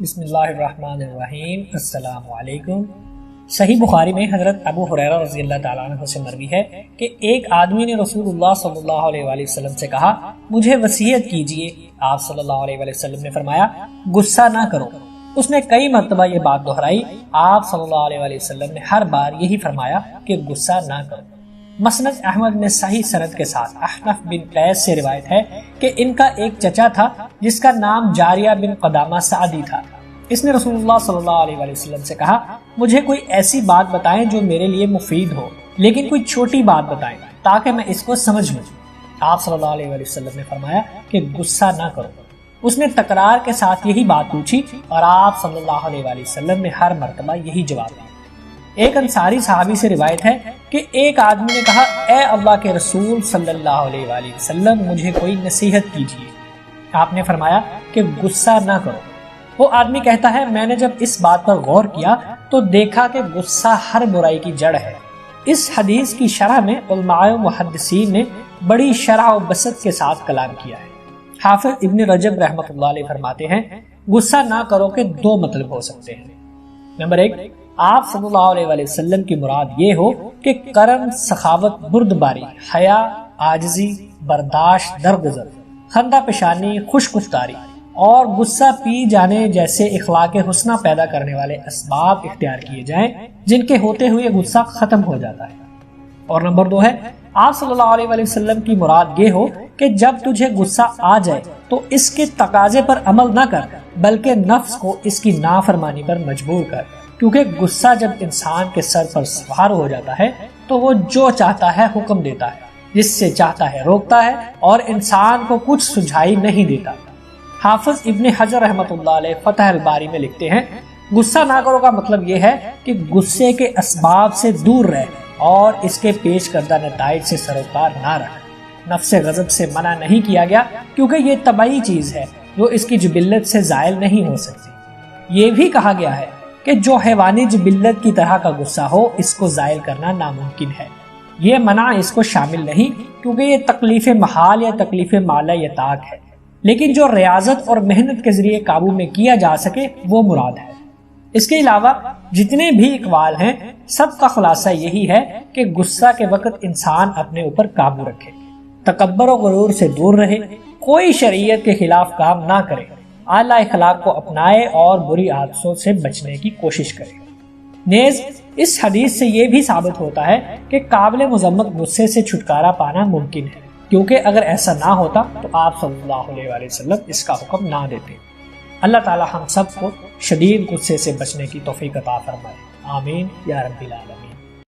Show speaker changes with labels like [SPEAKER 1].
[SPEAKER 1] بسم اللہ الرحمن الرحیم۔ السلام علیکم۔ صحیح بخاری میں حضرت ابو ہریرہ رضی اللہ تعالیٰ عنہ سے مروی ہے کہ ایک آدمی نے رسول اللہ صلی اللہ علیہ وآلہ وسلم سے کہا مجھے وصیت کیجئے۔ آپ صلی اللہ علیہ وآلہ وسلم نے فرمایا غصہ نہ کرو۔ اس نے کئی مرتبہ یہ بات دہرائی۔ آپ صلی اللہ علیہ وآلہ وسلم نے ہر بار یہی فرمایا کہ غصہ نہ کرو۔ مسند احمد میں صحیح سند کے ساتھ احنف بن قیس سے روایت ہے کہ ان کا ایک چچا تھا جس کا نام جاریہ بن قدامہ سعدی تھا۔ اس نے رسول اللہ صلی اللہ علیہ وآلہ وسلم سے کہا مجھے کوئی ایسی بات بتائیں جو میرے لیے مفید ہو، لیکن کوئی چھوٹی بات بتائیں تاکہ میں اس کو سمجھ لوں۔ آپ صلی اللہ علیہ وآلہ وسلم نے فرمایا کہ غصہ نہ کرو۔ اس نے تکرار کے ساتھ یہی بات پوچھی اور آپ صلی اللہ علیہ وآلہ وسلم نے ہر مرتبہ یہی جواب دیا۔ ایک انصاری صحابی سے روایت ہے کہ ایک آدمی نے کہا اے اللہ کے رسول صلی اللہ علیہ وآلہ وسلم مجھے کوئی نصیحت کیجیے۔ آپ نے فرمایا کہ غصہ نہ کرو۔ وہ آدمی کہتا ہے میں نے جب اس بات پر غور کیا تو دیکھا کہ غصہ ہر برائی کی جڑ ہے۔ اس حدیث کی شرح میں علماء و محدثین نے بڑی شرح و بسط کے ساتھ کلام کیا ہے۔ حافظ ابن رجب رحمۃ اللہ علیہ فرماتے ہیں غصہ نہ کرو کے دو مطلب ہو سکتے ہیں۔ نمبر ایک، آپ صلی اللہ علیہ وآلہ وسلم کی مراد یہ ہو کہ کرم، سخاوت، بردباری، حیا، عاجزی، برداشت، درگزر، خندہ پیشانی، خوش گفتاری اور غصہ پی جانے جیسے اخلاق حسنہ پیدا کرنے والے اسباب اختیار کیے جائیں جن کے ہوتے ہوئے غصہ ختم ہو جاتا ہے۔ اور نمبر دو ہے، آپ صلی اللہ علیہ وآلہ وسلم کی مراد یہ ہو کہ جب تجھے غصہ آ جائے تو اس کے تقاضے پر عمل نہ کر بلکہ نفس کو اس کی نافرمانی پر مجبور کر، کیونکہ غصہ جب انسان کے سر پر سوار ہو جاتا ہے تو وہ جو چاہتا ہے حکم دیتا ہے، جس سے چاہتا ہے روکتا ہے اور انسان کو کچھ سجھائی نہیں دیتا۔ حافظ ابن حجر رحمۃ اللہ علیہ فتح الباری میں لکھتے ہیں غصہ نہ کرو کا مطلب یہ ہے کہ غصے کے اسباب سے دور رہ اور اس کے پیش کردہ نتائج سے سروکار نہ رہ۔ نفس غضب سے منع نہیں کیا گیا کیونکہ یہ طبعی چیز ہے جو اس کی جبلت سے زائل نہیں ہو سکتی۔ یہ بھی کہا گیا ہے کہ جو حیوانی جبلت کی طرح کا غصہ ہو اس کو زائل کرنا ناممکن ہے۔ یہ منع اس کو شامل نہیں کیونکہ یہ تکلیف محال یا تکلیف مالا یا طاق ہے، لیکن جو ریاضت اور محنت کے ذریعے قابو میں کیا جا سکے وہ مراد ہے۔ اس کے علاوہ جتنے بھی اقوال ہیں سب کا خلاصہ یہی ہے کہ غصہ کے وقت انسان اپنے اوپر قابو رکھے، تکبر و غرور سے دور رہے، کوئی شریعت کے خلاف کام نہ کرے، اعلیٰ اخلاق کو اپنائے اور بری عادتوں سے بچنے کی کوشش کرے۔ نیز اس حدیث سے یہ بھی ثابت ہوتا ہے کہ قابل مذمت غصے سے چھٹکارا پانا ممکن ہے، کیونکہ اگر ایسا نہ ہوتا تو آپ صلی اللہ علیہ وآلہ وسلم اس کا حکم نہ دیتے۔ اللہ تعالی ہم سب کو شدید غصے سے بچنے کی توفیق عطا فرمائے، آمین یا رب العالمین۔